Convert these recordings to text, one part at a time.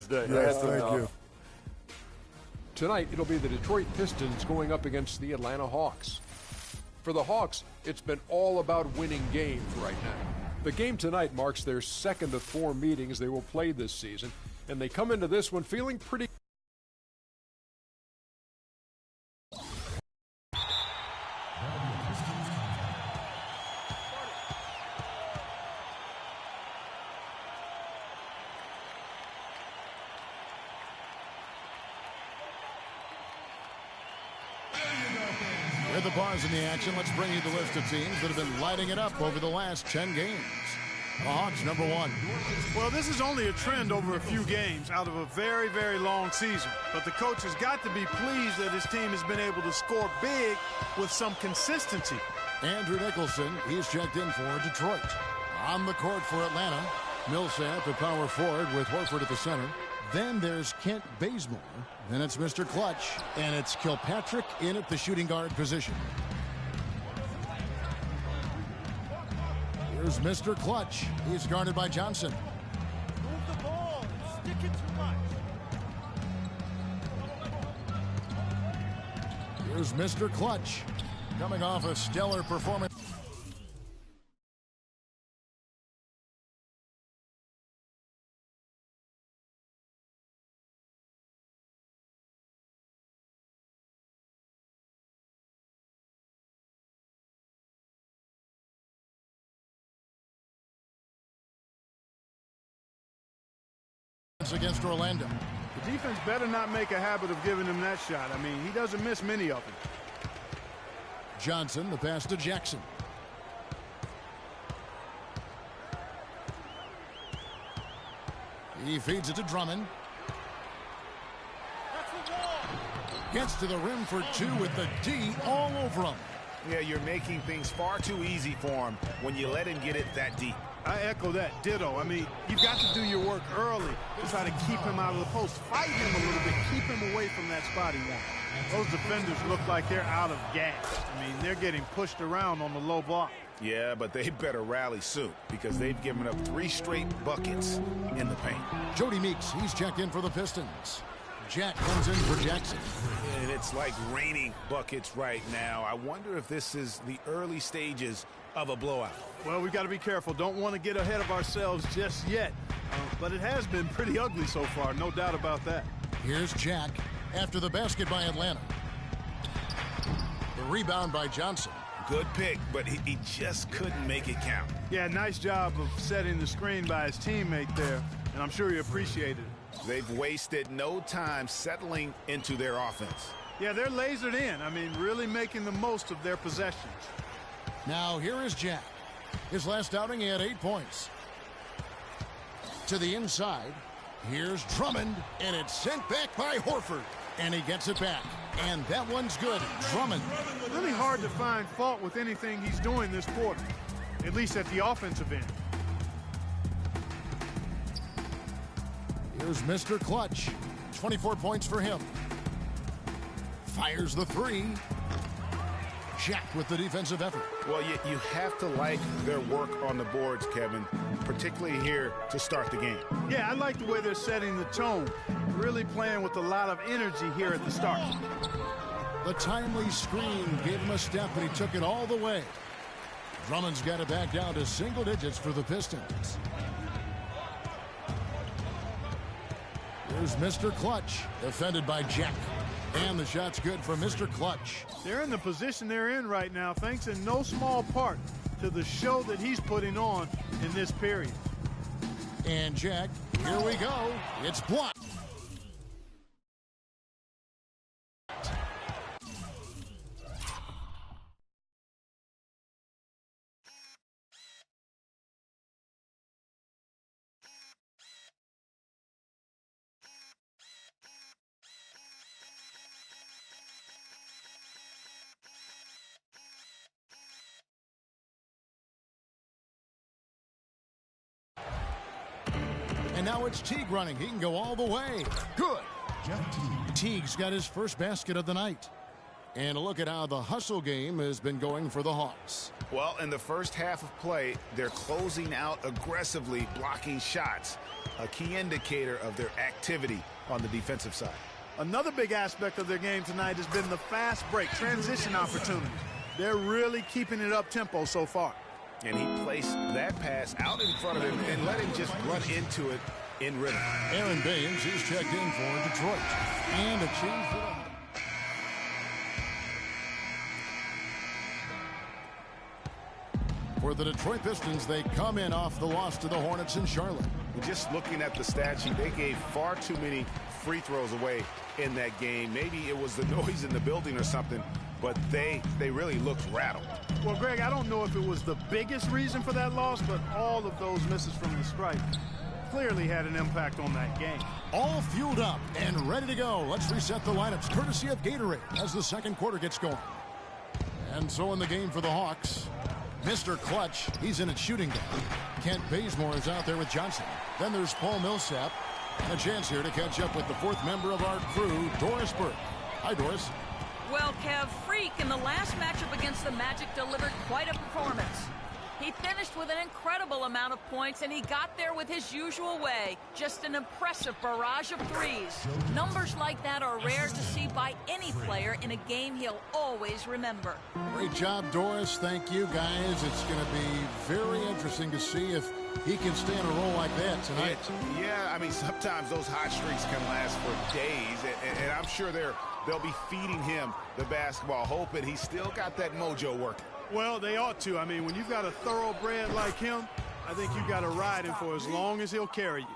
day. Yes, thank you. Tonight, it'll be the Detroit Pistons going up against the Atlanta Hawks. For the Hawks, it's been all about winning games right now. The game tonight marks their second of 4 meetings they will play this season, and they come into this one feeling pretty. With the bars in the action, let's bring you the list of teams that have been lighting it up over the last 10 games. The Hawks, number 1. Well, this is only a trend over a few games out of a very, very long season. But the coach has got to be pleased that his team has been able to score big with some consistency. Andrew Nicholson, he's checked in for Detroit. On the court for Atlanta, Millsap at power forward with Horford at the center. Then there's Kent Bazemore. Then it's Mr. Clutch. And it's Kilpatrick in at the shooting guard position. Here's Mr. Clutch. He's guarded by Johnson. Move the ball. Stick it too much. Here's Mr. Clutch. Coming off a stellar performance. Against Orlando. The defense better not make a habit of giving him that shot. I mean, he doesn't miss many of them. Johnson, the pass to Jackson. He feeds it to Drummond. Gets to the rim for 2 with the D all over him. Yeah, you're making things far too easy for him when you let him get it that deep. I echo that. Ditto. I mean, you've got to do your work early to try to keep him out of the post. Fight him a little bit. Keep him away from that spot he wants. Those defenders look like they're out of gas. I mean, they're getting pushed around on the low block. Yeah, but they better rally soon because they've given up 3 straight buckets in the paint. Jody Meeks, he's checked in for the Pistons. Jack comes in for Jackson. And it's like raining buckets right now. I wonder if this is the early stages of a blowout. Well, we've got to be careful. Don't want to get ahead of ourselves just yet. But it has been pretty ugly so far, no doubt about that. Here's Jack after the basket by Atlanta. The rebound by Johnson. Good pick, but he just couldn't make it count. Yeah, nice job of setting the screen by his teammate there, and I'm sure he appreciated it. They've wasted no time settling into their offense. Yeah, they're lasered in. I mean, really making the most of their possessions. Now here is Jack. His last outing, he had 8 points. To the inside, here's Drummond, and it's sent back by Horford. And he gets it back. And that one's good. Drummond. Really hard to find fault with anything he's doing this quarter, at least at the offensive end. Here's Mr. Clutch. 24 points for him. Fires the 3. Jack with the defensive effort. Well, you have to like their work on the boards, Kevin, particularly here to start the game. Yeah, I like the way they're setting the tone. Really playing with a lot of energy here at the start. The timely screen gave him a step, and he took it all the way. Drummond's got it back down to single digits for the Pistons. Here's Mr. Clutch, defended by Jack. And the shot's good for Mr. Clutch. They're in the position they're in right now, thanks in no small part to the show that he's putting on in this period. And Jack, here we go. It's blocked. And now it's Teague running. He can go all the way. Good. Teague's got his first basket of the night. And a look at how the hustle game has been going for the Hawks. Well, in the first half of play, they're closing out aggressively, blocking shots. a key indicator of their activity on the defensive side. Another big aspect of their game tonight has been the fast break, transition opportunities. They're really keeping it up-tempo so far. And he placed that pass out in front of him and let him just run into it in rhythm. Aaron Baines, he's checked in for Detroit. And a change for them. For the Detroit Pistons, they come in off the loss to the Hornets in Charlotte. Just looking at the stat sheet, they gave far too many free throws away in that game. Maybe it was the noise in the building or something, but they really looked rattled. Well, Greg, I don't know if it was the biggest reason for that loss, but all of those misses from the stripe clearly had an impact on that game. All fueled up and ready to go. Let's reset the lineups courtesy of Gatorade as the second quarter gets going. And so in the game for the Hawks, Mr. Clutch, he's in at shooting guard. Kent Bazemore is out there with Johnson. Then there's Paul Millsap. And a chance here to catch up with the fourth member of our crew, Doris Burke. Hi, Doris. Well, Kev, Freak in the last matchup against the Magic delivered quite a performance. He finished with an incredible amount of points, and he got there with his usual way. Just an impressive barrage of threes. Numbers like that are rare to see by any player in a game he'll always remember. Great job, Doris. Thank you, guys. It's going to be very interesting to see if he can stay in a roll like that tonight. Yeah, I mean, sometimes those hot streaks can last for days, and I'm sure they'll be feeding him the basketball, hoping he's still got that mojo working. Well, they ought to. I mean, when you've got a thoroughbred like him, I think you've got to ride him for as long as he'll carry you.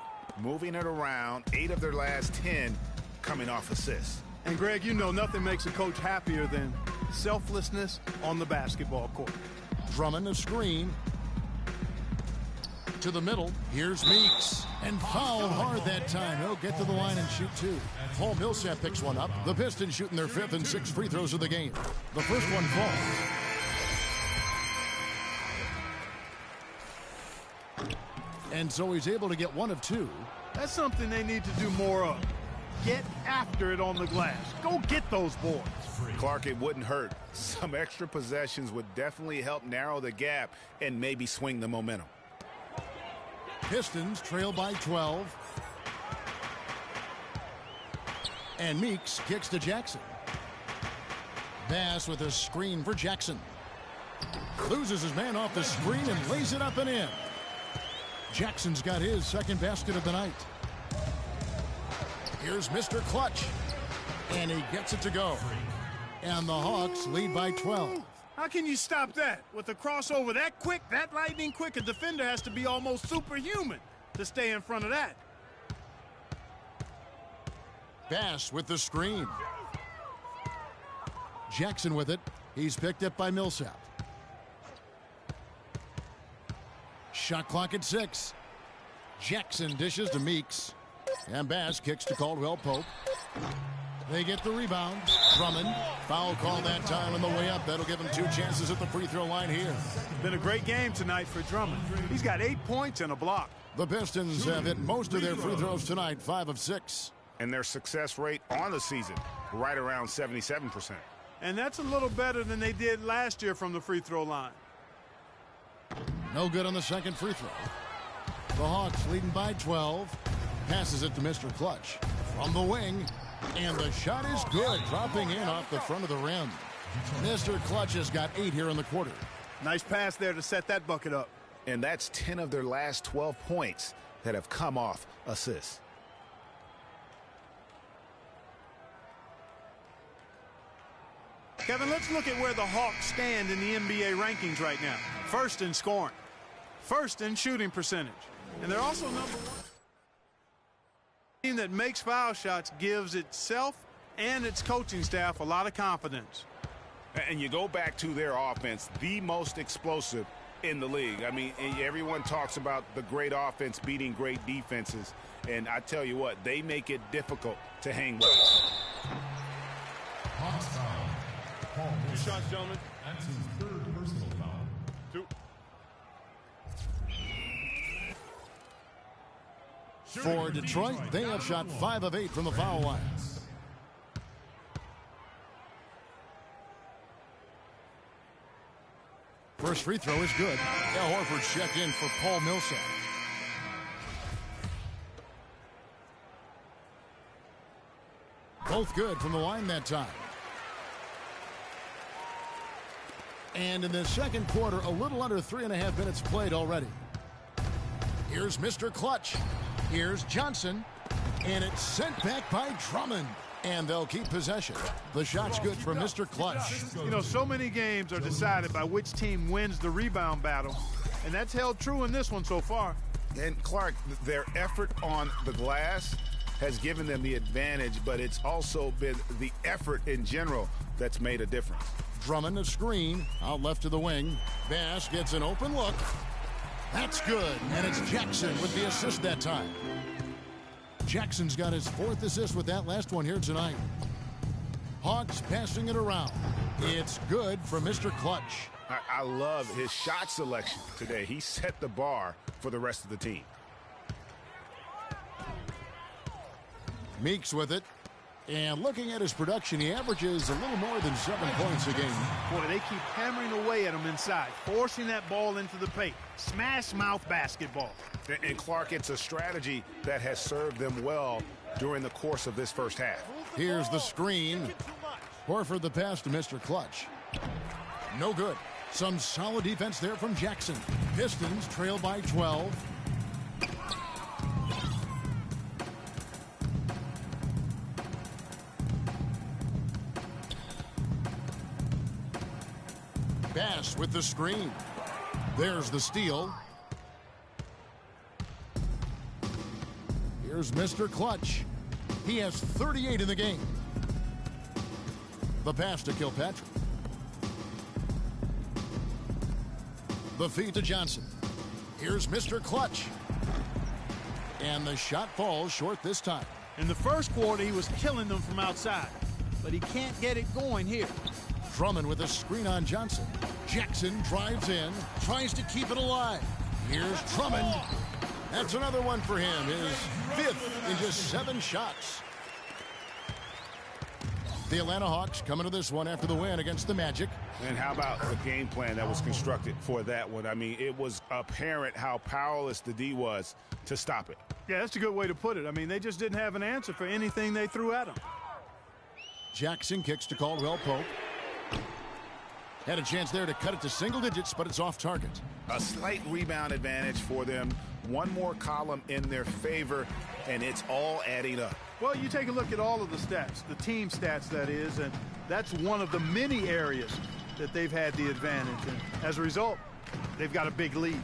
Moving it around, 8 of their last 10 coming off assists. And, Greg, you know nothing makes a coach happier than selflessness on the basketball court. Drummond a screen. To the middle. Here's Meeks. And fouled hard that time. He'll get to the line and shoot two. Paul Millsap picks one up. The Pistons shooting their 5th and 6th free throws of the game. The first one falls. And so he's able to get 1 of 2. That's something they need to do more of. Get after it on the glass. Go get those boards. Clark, it wouldn't hurt. Some extra possessions would definitely help narrow the gap and maybe swing the momentum. Pistons trail by 12. And Meeks kicks to Jackson. Bass with a screen for Jackson. Loses his man off the screen and lays it up and in. Jackson's got his second basket of the night. Here's Mr. Clutch. And he gets it to go. And the Hawks lead by 12. How can you stop that? With a crossover that quick, that lightning quick, a defender has to be almost superhuman to stay in front of that. Bass with the screen. Jackson with it. He's picked up by Millsap. Shot clock at 6. Jackson dishes to Meeks. And Bass kicks to Caldwell Pope. They get the rebound. Drummond. Foul call that time on the way up. That'll give him 2 chances at the free throw line here. Been a great game tonight for Drummond. He's got 8 points and a block. The Pistons have hit most of their free throws tonight, 5 of 6. And their success rate on the season, right around 77%. And that's a little better than they did last year from the free throw line. No good on the second free throw. The Hawks leading by 12. Passes it to Mr. Clutch. From the wing. And the shot is good. Dropping in off the front of the rim. Mr. Clutch has got 8 here in the quarter. Nice pass there to set that bucket up. And that's 10 of their last 12 points that have come off assists. Kevin, let's look at where the Hawks stand in the NBA rankings right now. First in scoring. First in shooting percentage. And they're also number 1. The team that makes foul shots gives itself and its coaching staff a lot of confidence. And you go back to their offense, the most explosive in the league. I mean, everyone talks about the great offense beating great defenses. And I tell you what, they make it difficult to hang with. Hawks foul. Paul, 2 shots, gentlemen. That's his 3rd personal foul. 2. For Detroit, they have shot 5 of 8 from the foul line. First free throw is good. Al Horford checked in for Paul Millsap. Both good from the line that time. And in the second quarter, a little under 3.5 minutes played already. Here's Mr. Clutch. Here's Johnson. And it's sent back by Drummond. And they'll keep possession. The shot's good for Mr. Clutch. You know, so many games are decided by which team wins the rebound battle. And that's held true in this one so far. And Clark, their effort on the glass has given them the advantage, but it's also been the effort in general that's made a difference. Drummond a screen, out left to the wing. Bass gets an open look. That's good, and it's Jackson with the assist that time. Jackson's got his 4th assist with that last one here tonight. Hawks passing it around. It's good for Mr. Clutch. I love his shot selection today. He set the bar for the rest of the team. Meeks with it. And looking at his production, he averages a little more than 7 points a game. Boy, they keep hammering away at him inside, forcing that ball into the paint. Smash mouth basketball. And Clark, it's a strategy that has served them well during the course of this first half. Here's the screen. Horford the pass to Mr. Clutch. No good. Some solid defense there from Jackson. Pistons trail by 12. Bass with the screen. There's the steal. Here's Mr. Clutch. He has 38 in the game. The pass to Kilpatrick. The feed to Johnson. Here's Mr. Clutch. And the shot falls short this time. In the first quarter, he was killing them from outside, but he can't get it going here. Drummond with a screen on Johnson. Jackson drives in, tries to keep it alive. Here's Drummond. That's another one for him, his 5th in just 7 shots. The Atlanta Hawks coming to this one after the win against the Magic. And how about the game plan that was constructed for that one? I mean, it was apparent how powerless the D was to stop it. Yeah, that's a good way to put it. I mean, they just didn't have an answer for anything they threw at him. Jackson kicks to Caldwell Pope. Had a chance there to cut it to single digits, but it's off target. A slight rebound advantage for them. One more column in their favor, and it's all adding up. Well, you take a look at all of the stats, the team stats, that is, and that's one of the many areas that they've had the advantage. And as a result, they've got a big lead.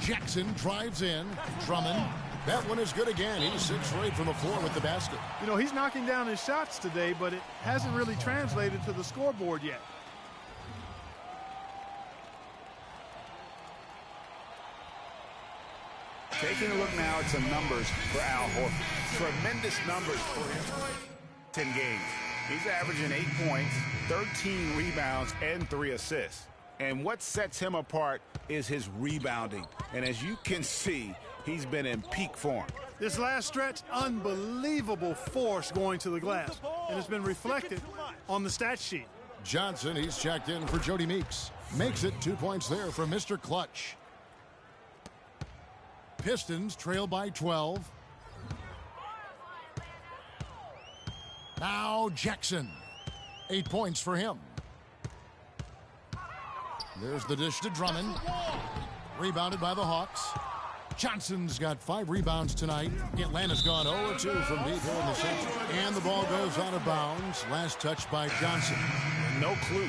Jackson drives in. Drummond. That one is good again. He's 6 for 8 from the floor with the basket. You know, he's knocking down his shots today, but it hasn't really translated to the scoreboard yet. Taking a look now at some numbers for Al Horford. Tremendous numbers for him. 10 games. He's averaging 8 points, 13 rebounds, and 3 assists. And what sets him apart is his rebounding. And as you can see, he's been in peak form. This last stretch, unbelievable force going to the glass. And it's been reflected on the stat sheet. Johnson, he's checked in for Jody Meeks. Makes it 2 points there for Mr. Clutch. Pistons trail by 12. Now Jackson. 8 points for him. There's the dish to Drummond. Rebounded by the Hawks. Johnson's got 5 rebounds tonight. Atlanta's gone 0-2 from deep here in the center. And the ball goes out of bounds. Last touch by Johnson. No clue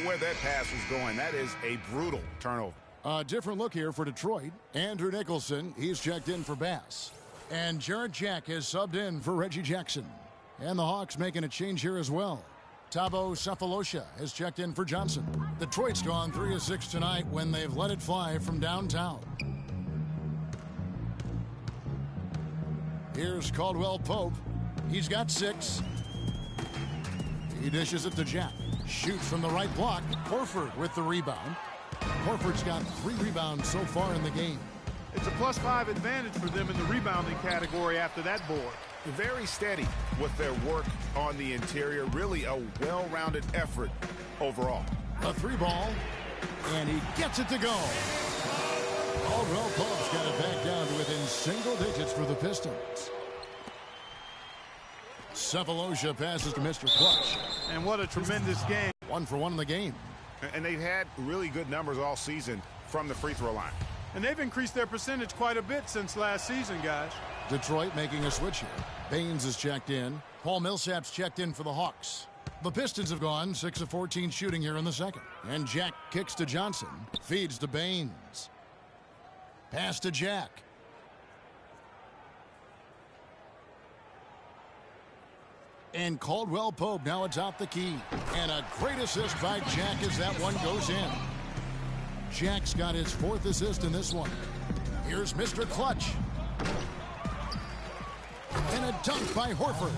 where that pass was going. That is a brutal turnover. A different look here for Detroit. Andrew Nicholson, he's checked in for Bass. And Jarrett Jack has subbed in for Reggie Jackson. And the Hawks making a change here as well. Thabo Sefolosha has checked in for Johnson. Detroit's gone 3 of 6 tonight when they've let it fly from downtown. Here's Caldwell Pope. He's got 6. He dishes it to Jack. Shoots from the right block. Horford with the rebound. Horford's got 3 rebounds so far in the game. It's a +5 advantage for them in the rebounding category after that board. Very steady with their work on the interior. Really a well-rounded effort overall. A 3 ball, and he gets it to go. Caldwell Pope's got it back down to within single digits for the Pistons. Sefolosha passes to Mr. Clutch. And what a tremendous game. 1 for 1 in the game. And they've had really good numbers all season from the free throw line. And they've increased their percentage quite a bit since last season, guys. Detroit making a switch here. Baines is checked in. Paul Millsap's checked in for the Hawks. The Pistons have gone 6 of 14 shooting here in the second. And Jack kicks to Johnson. Feeds to Baines. Pass to Jack. And Caldwell Pope now atop the key. And a great assist by Jack as that one goes in. Jack's got his 4th assist in this one. Here's Mr. Clutch. And a dunk by Horford.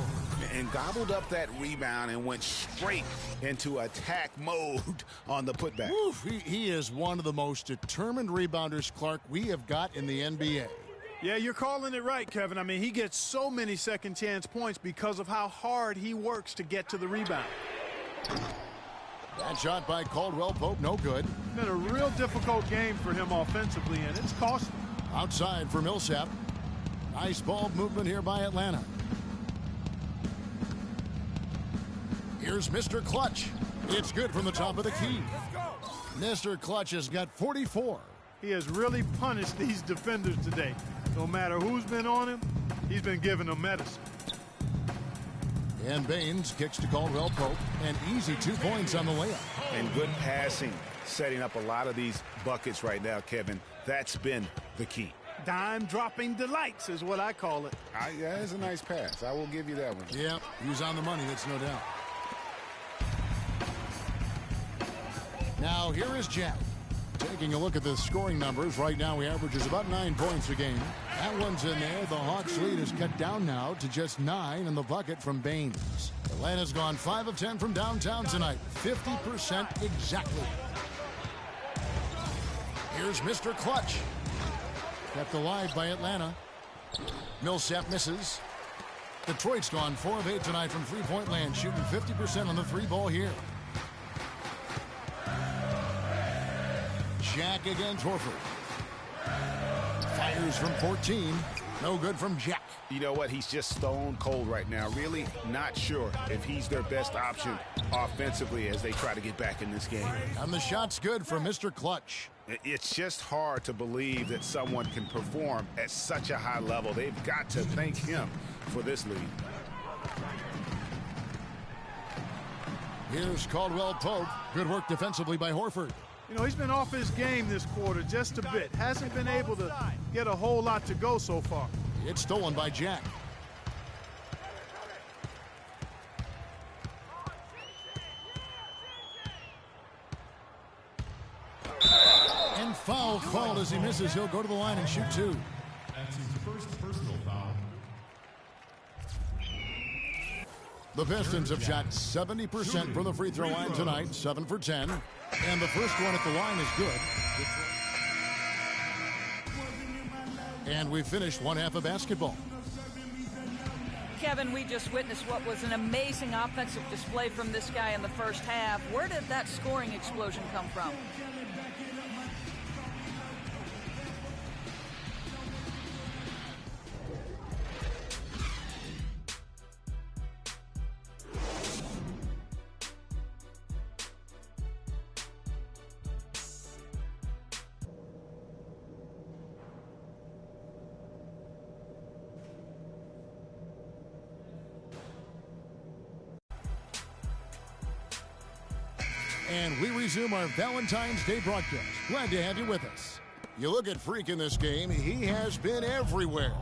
And gobbled up that rebound and went straight into attack mode on the putback. Oof, he is one of the most determined rebounders, Clark, we have got in the NBA. Yeah, you're calling it right, Kevin. I mean, he gets so many second chance points because of how hard he works to get to the rebound. That shot by Caldwell Pope, no good. It's been a real difficult game for him offensively, and it's cost him. Outside for Millsap. Nice ball movement here by Atlanta. Here's Mr. Clutch. It's good from the top of the key. Mr. Clutch has got 44. He has really punished these defenders today. No matter who's been on him, he's been giving them medicine. And Baines kicks to Caldwell Pope. An easy 2 points on the layup. And good passing, setting up a lot of these buckets right now, Kevin. That's been the key. Dime-dropping delights is what I call it. Yeah, that's a nice pass. I will give you that one. Yeah, he was on the money, that's no doubt. Now here is Jack. Taking a look at the scoring numbers, right now he averages about 9 points a game. That one's in there. The Hawks lead is cut down now to just 9 in the bucket from Baines. Atlanta's gone 5 of 10 from downtown tonight. 50% exactly. Here's Mr. Clutch. Kept alive by Atlanta. Millsap misses. Detroit's gone 4 of 8 tonight from three-point land, shooting 50% on the 3-ball here. Jack against Horford. Fires from 14. No good from Jack. You know what? He's just stone cold right now. Really not sure if he's their best option offensively as they try to get back in this game. And the shot's good for Mr. Clutch. It's just hard to believe that someone can perform at such a high level. They've got to thank him for this lead. Here's Caldwell Pope. Good work defensively by Horford. You know, he's been off his game this quarter just a bit. Hasn't been able to get a whole lot to go so far. It's stolen by Jack. And foul called as he misses. He'll go to the line and shoot 2. That's his first personal foul. The Pistons have shot 70% from the free throw line tonight, 7 for 10. And the first one at the line is good. And we finished one half of basketball. Kevin, we just witnessed what was an amazing offensive display from this guy in the first half. Where did that scoring explosion come from? And we resume our Valentine's Day broadcast. Glad to have you with us. You look at Freak in this game, he has been everywhere.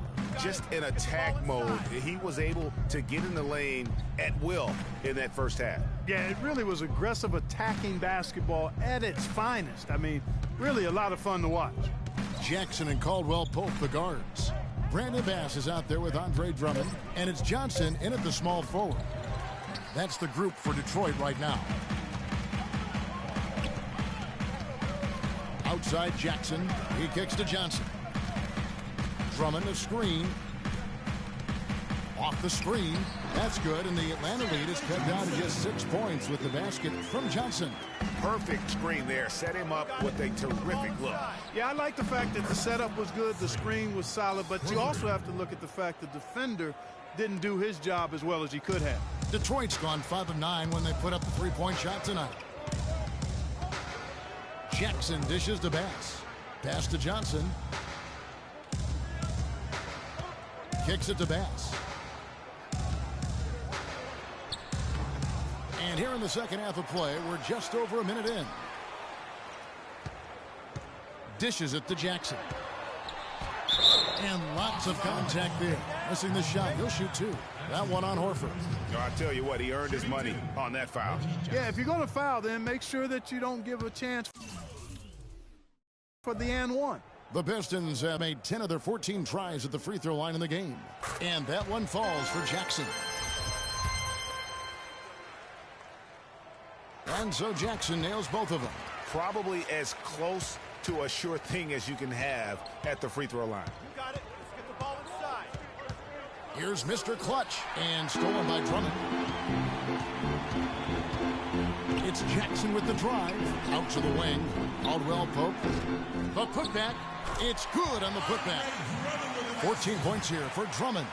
Just in attack mode, he was able to get in the lane at will in that first half. Yeah, it really was aggressive attacking basketball at its finest. I mean, really a lot of fun to watch. Jackson and Caldwell Pope, the guards. Brandon Bass is out there with Andre Drummond, and it's Johnson in at the small forward. That's the group for Detroit right now. Outside Jackson, he kicks to Johnson. Drummond a screen. Off the screen. That's good, and the Atlanta lead is cut down to just 6 points with the basket from Johnson. Perfect screen there. Set him up with a terrific look. Yeah, I like the fact that the setup was good, the screen was solid, but you also have to look at the fact the defender didn't do his job as well as he could have. Detroit's gone 5 of 9 when they put up the three-point shot tonight. Jackson dishes to Bass. Pass to Johnson. Kicks it to Bass. And here in the second half of play, we're just over a minute in. Dishes it to Jackson. And lots of contact there. Missing the shot. He'll shoot 2. That one on Horford. I tell you what, he earned his money on that foul. Yeah, if you're going to foul, then make sure that you don't give a chance for the and one. The Pistons have made 10 of their 14 tries at the free throw line in the game. And that one falls for Jackson. And so Jackson nails both of them. Probably as close to a sure thing as you can have at the free throw line. You got it. Let's get the ball inside. Here's Mr. Clutch, and stolen by Drummond. It's Jackson with the drive. Out to the wing. Caldwell Pope. The putback. It's good on the putback. 14 points here for Drummond.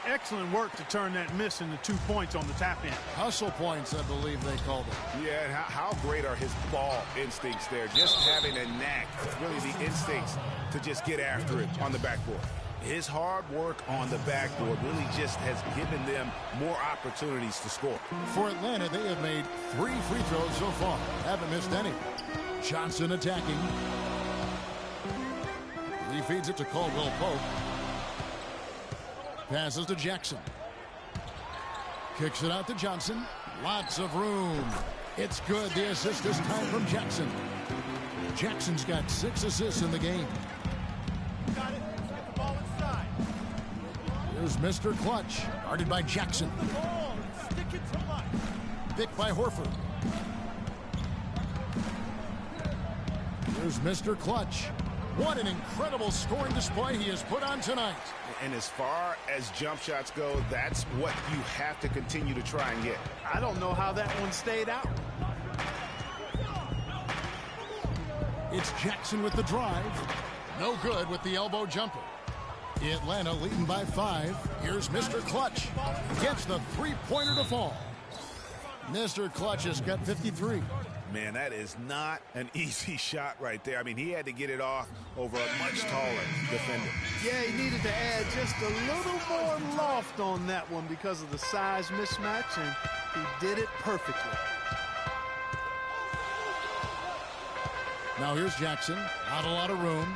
Excellent work to turn that miss into 2 points on the tap in. Hustle points, I believe they called it. Yeah, and how great are his ball instincts there. Just having a knack, really the instincts to just get after it on the backboard. His hard work on the backboard really just has given them more opportunities to score. For Atlanta, they have made 3 free throws so far. Haven't missed any. Johnson attacking. He feeds it to Caldwell Pope. Passes to Jackson. Kicks it out to Johnson. Lots of room. It's good. The assist this time from Jackson. Jackson's got 6 assists in the game. You got it. Let's get the ball inside. Here's Mr. Clutch. Guarded by Jackson. Ball. Stick it to Mike. Picked by Horford. Here's Mr. Clutch. What an incredible scoring display he has put on tonight. And as far as jump shots go, that's what you have to continue to try and get. I don't know how that one stayed out. It's Jackson with the drive. No good with the elbow jumper. Atlanta leading by 5. Here's Mr. Clutch. Gets the three-pointer to fall. Mr. Clutch has got 53. Man, that is not an easy shot right there. I mean, he had to get it off over a much taller defender. Yeah, he needed to add just a little more loft on that one because of the size mismatch, and he did it perfectly. Now here's Jackson. Not a lot of room.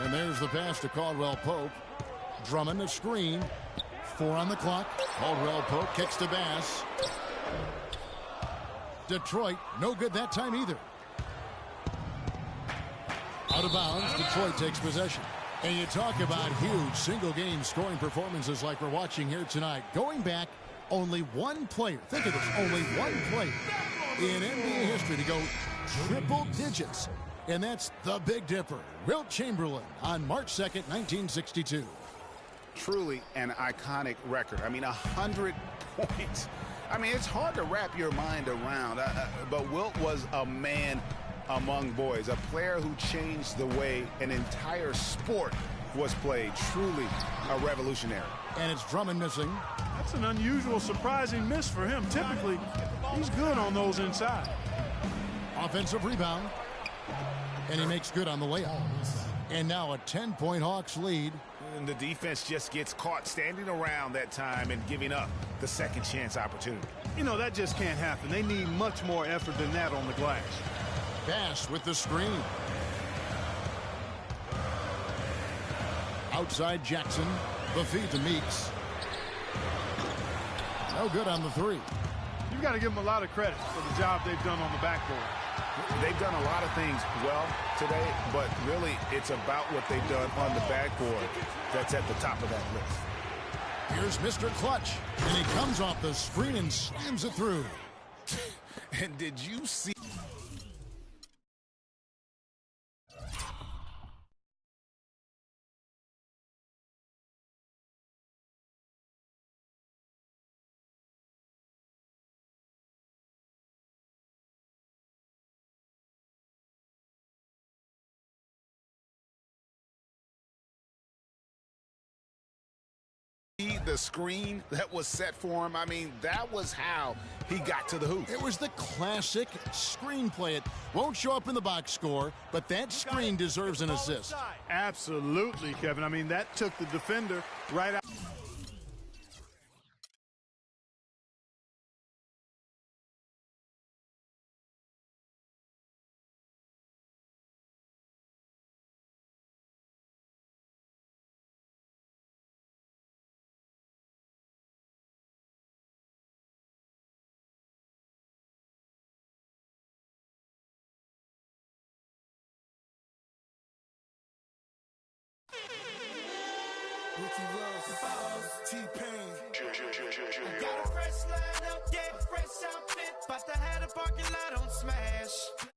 And there's the pass to Caldwell Pope. Drummond the screen. 4 on the clock. Caldwell Pope kicks to Bass. Detroit, no good that time either. Out of bounds, Detroit takes possession. And you talk about huge single-game scoring performances like we're watching here tonight. Going back, only one player, think of this, only one player in NBA history to go triple digits. And that's the Big Dipper, Wilt Chamberlain, on March 2nd, 1962. Truly an iconic record. I mean, 100 points. I mean, it's hard to wrap your mind around. But Wilt was a man among boys, a player who changed the way an entire sport was played. Truly a revolutionary. And it's Drummond missing. That's an unusual, surprising miss for him. Typically, he's good on those inside. Offensive rebound. And he makes good on the layup. And now a 10-point Hawks lead. And the defense just gets caught standing around that time and giving up the second chance opportunity. You know, that just can't happen. They need much more effort than that on the glass. Bass with the screen. Outside Jackson. The feed to Meeks. No good on the 3. You've got to give them a lot of credit for the job they've done on the backboard. They've done a lot of things well today, but really it's about what they've done on the backboard that's at the top of that list. Here's Mr. Clutch, and he comes off the screen and slams it through. And did you see the screen that was set for him, I mean, that was how he got to the hoop. It was the classic screenplay. It won't show up in the box score, but that screen deserves an assist. Absolutely, Kevin. I mean, that took the defender right out. Ricky Ross, T-Pain. Got a fresh line up, yeah, fresh outfit. About to have the parking lot on smash.